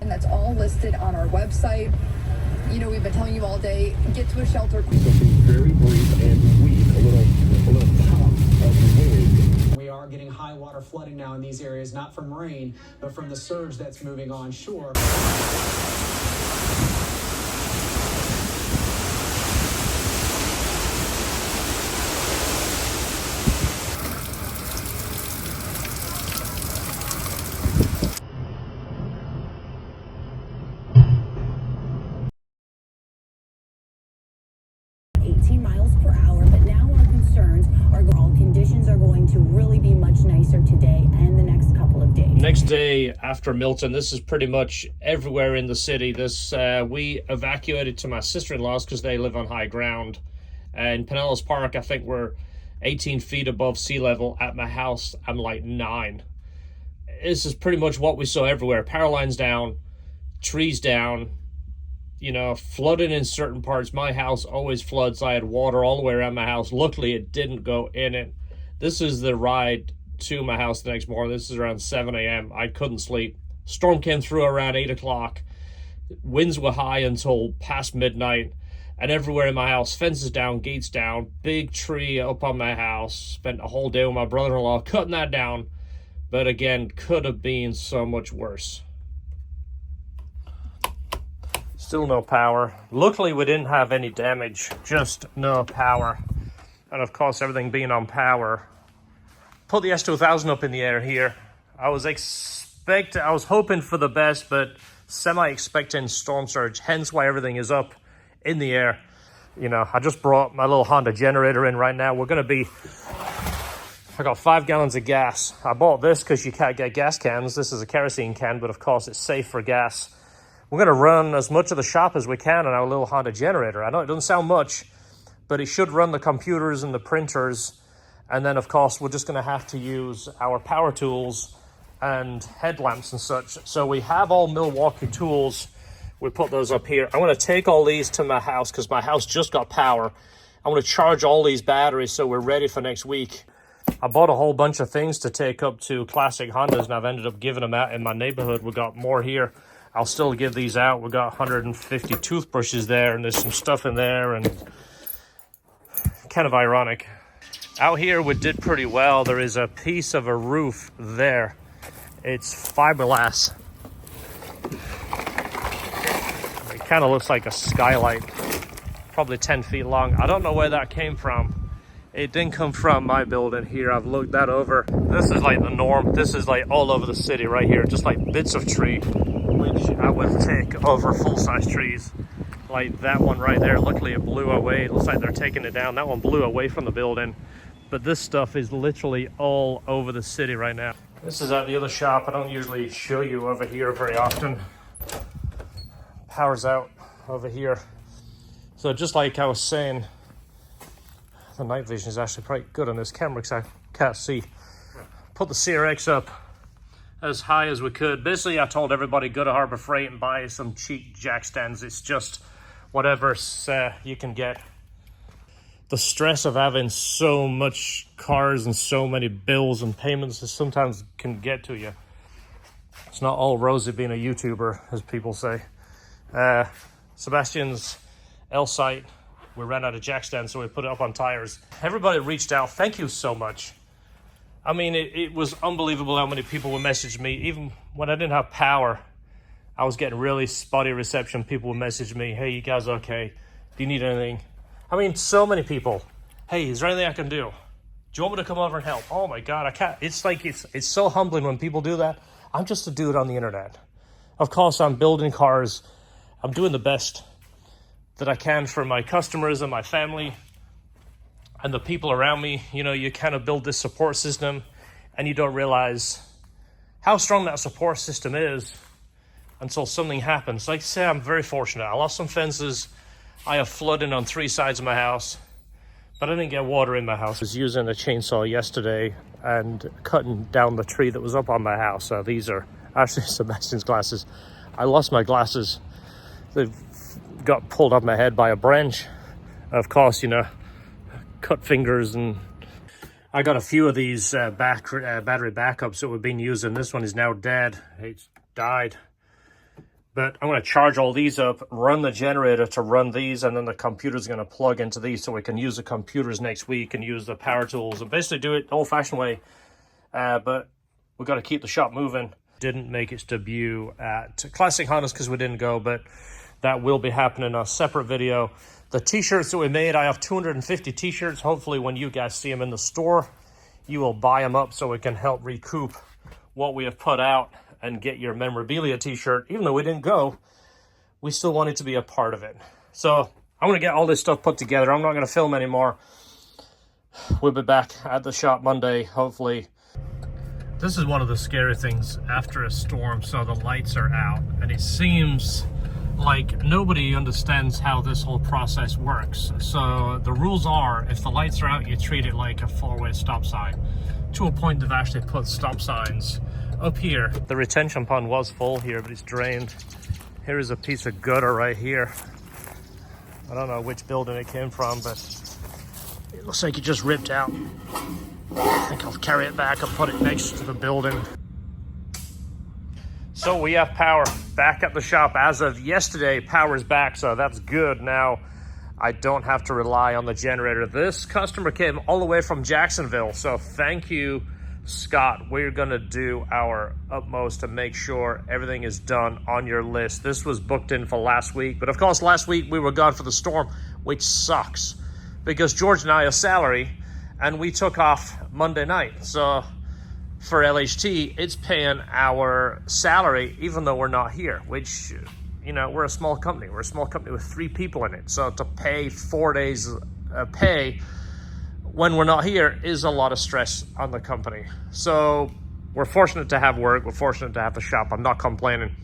And that's all listed on our website. You know, we've been telling you all day, get to a shelter. Something very brief and weak, a little pop of wind. We are getting high water flooding now in these areas, not from rain, but from the surge that's moving onshore. 18 miles per hour, but now our concerns are all conditions are going to really be much nicer today and the next couple of days. Next day after Milton, this is pretty much everywhere in the city. We evacuated to my sister-in-law's because they live on high ground. In Pinellas Park, I think we're 18 feet above sea level. At my house, I'm like 9. This is pretty much what we saw everywhere. Power lines down, trees down, you know, flooding in certain parts. My house always floods. I had water all the way around my house. Luckily, it didn't go in it. This is the ride to my house the next morning. This is around 7 a.m. I couldn't sleep. Storm came through around 8 o'clock. Winds were high until past midnight. And everywhere in my house, fences down, gates down, big tree up on my house. Spent a whole day with my brother-in-law cutting that down. But again, could have been so much worse. Still no power. Luckily, we didn't have any damage, just no power. And of course, everything being on power. Put the S2000 up in the air here. I was hoping for the best, but semi-expecting storm surge, hence why everything is up in the air. You know, I just brought my little Honda generator in right now. I got 5 gallons of gas. I bought this because you can't get gas cans. This is a kerosene can, but of course it's safe for gas. We're going to run as much of the shop as we can on our little Honda generator. I know it doesn't sound much, but it should run the computers and the printers. And then, of course, we're just going to have to use our power tools and headlamps and such. So we have all Milwaukee tools. We put those up here. I'm going to take all these to my house because my house just got power. I'm going to charge all these batteries so we're ready for next week. I bought a whole bunch of things to take up to Classic Hondas, and I've ended up giving them out in my neighborhood. We got more here. I'll still give these out. We got 150 toothbrushes there, and there's some stuff in there, and kind of ironic. Out here, we did pretty well. There is a piece of a roof there. It's fiberglass. It kind of looks like a skylight, probably 10 feet long. I don't know where that came from. It didn't come from my building here. I've looked that over. This is like the norm. This is like all over the city right here. Just like bits of tree, which I would take over full-size trees. Like that one right there. Luckily it blew away. It looks like they're taking it down. That one blew away from the building. But this stuff is literally all over the city right now. This is at the other shop. I don't usually show you over here very often. Power's out over here. So just like I was saying, the night vision is actually pretty good on this camera because I can't see. Put the CRX up as high as we could. Basically, I told everybody go to Harbor Freight and buy some cheap jack stands. It's just whatever you can get. The stress of having so much cars and so many bills and payments sometimes can get to you. It's not all rosy being a YouTuber, as people say. Sebastian's L-site, we ran out of jack stands, so we put it up on tires. Everybody reached out. Thank you so much. I mean, it was unbelievable how many people would message me. Even when I didn't have power, I was getting really spotty reception. People would message me, hey, you guys okay? Do you need anything? I mean, so many people. Hey, is there anything I can do? Do you want me to come over and help? Oh my God, I can't. It's like, it's so humbling when people do that. I'm just a dude on the internet. Of course, I'm building cars. I'm doing the best that I can for my customers and my family and the people around me. You know, you kind of build this support system and you don't realize how strong that support system is until something happens. Like I say, I'm very fortunate. I lost some fences. I have flooding on 3 sides of my house, but I didn't get water in my house. I was using a chainsaw yesterday and cutting down the tree that was up on my house. These are actually Sebastian's glasses. I lost my glasses. They've got pulled off my head by a branch. Of course, you know, cut fingers, and I got a few of these battery backups that we've been using. This one is now dead. It's died. But I'm going to charge all these up, run the generator to run these, and then the computer's going to plug into these so we can use the computers next week and use the power tools and basically do it the old-fashioned way. But we've got to keep the shop moving. Didn't make its debut at Classic Hondas because we didn't go, but that will be happening in a separate video. The t-shirts that we made, I have 250 t-shirts. Hopefully when you guys see them in the store, you will buy them up so we can help recoup what we have put out and get your memorabilia t-shirt. Even though we didn't go, we still wanted to be a part of it. So I'm going to get all this stuff put together. I'm not going to film anymore. We'll be back at the shop Monday, hopefully. This is one of the scary things after a storm. So the lights are out, and it seems like nobody understands how this whole process works. So the rules are, if the lights are out, you treat it like a four-way stop sign. To a point, they've actually put stop signs up here. The retention pond was full here, but it's drained. Here is a piece of gutter right here. I don't know which building it came from, but it looks like it just ripped out. I think I'll carry it back and put it next to the building. So we have power back at the shop. As of yesterday, power's back, so that's good. Now I don't have to rely on the generator. This customer came all the way from Jacksonville, so thank you, Scott. We're gonna do our utmost to make sure everything is done on your list. This was booked in for last week, but of course last week we were gone for the storm, which sucks because George and I are salary and we took off Monday night. So for LHT, it's paying our salary even though we're not here, which, you know, we're a small company. We're a small company with 3 people in it. So to pay 4 days pay when we're not here is a lot of stress on the company. So we're fortunate to have work. We're fortunate to have the shop. I'm not complaining.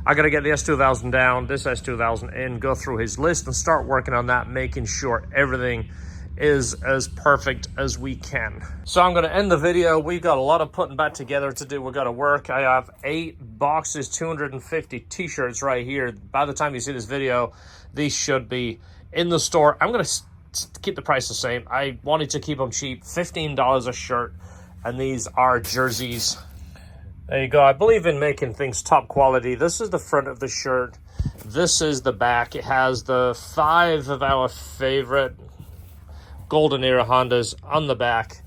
I got to get the S2000 down, this S2000 in, go through his list and start working on that, making sure everything is as perfect as we can. So I'm going to end the video. We've got a lot of putting back together to do. We've got to work. I have 8 boxes, 250 t-shirts right here. By the time you see this video, these should be in the store. I'm going to keep the price the same. I wanted to keep them cheap, $15 a shirt, and these are jerseys. There you go. I believe in making things top quality. This is the front of the shirt. This is the back. It has the 5 of our favorite golden era Hondas on the back.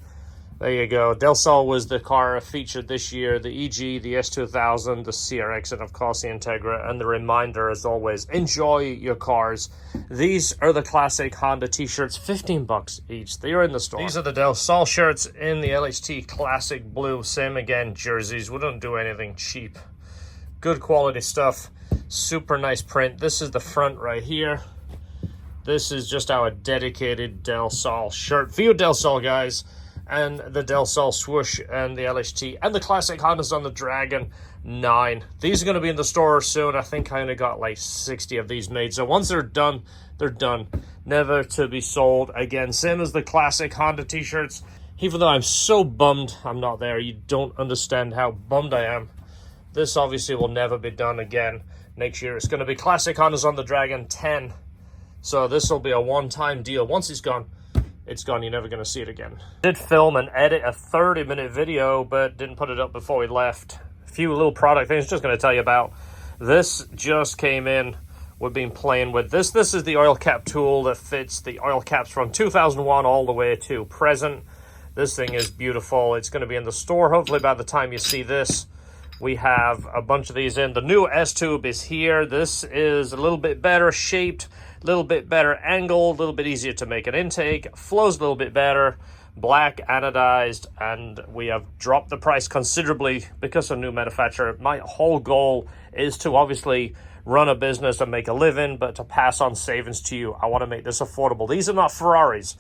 There you go. Del Sol was the car featured this year. The EG, the S2000, the CRX, and of course the Integra. And the reminder, as always, enjoy your cars. These are the classic Honda t-shirts, $15 each. They are in the store. These are the Del Sol shirts in the LHT classic blue. Same again, jerseys. We don't do anything cheap. Good quality stuff. Super nice print. This is the front right here. This is just our dedicated Del Sol shirt. View Del Sol, guys. And the Del Sol swoosh and the LHT and the classic Hondas on the Dragon 9. These are going to be in the store soon. I think I only got like 60 of these made. So once they're done, they're done. Never to be sold again. Same as the classic Honda t-shirts. Even though I'm so bummed I'm not there, you don't understand how bummed I am. This obviously will never be done again next year. It's going to be classic Hondas on the Dragon 10. So this will be a one-time deal. Once it's gone, it's gone. You're never going to see it again. Did film and edit a 30-minute video, but didn't put it up before we left. A few little product things just going to tell you about. This just came in. We've been playing with this. This is the oil cap tool that fits the oil caps from 2001 all the way to present. This thing is beautiful. It's going to be in the store. Hopefully by the time you see this, we have a bunch of these in. The new S-tube is here. This is a little bit better shaped, a little bit better angle, a little bit easier to make an intake, flows a little bit better, black anodized, and we have dropped the price considerably because of new manufacturer. My whole goal is to obviously run a business and make a living, but to pass on savings to you. I want to make this affordable. These are not Ferraris.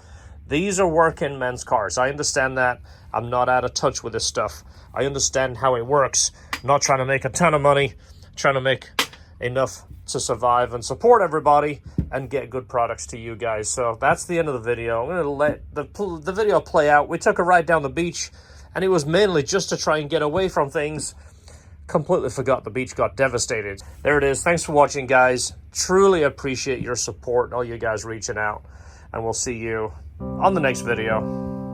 These are working men's cars. I understand that. I'm not out of touch with this stuff. I understand how it works. I'm not trying to make a ton of money, trying to make enough to survive and support everybody and get good products to you guys. So that's the end of the video. I'm going to let the video play out. We took a ride down the beach, and it was mainly just to try and get away from things. Completely forgot the beach got devastated. There it is. Thanks for watching, guys. Truly appreciate your support, all you guys reaching out, and we'll see you on the next video.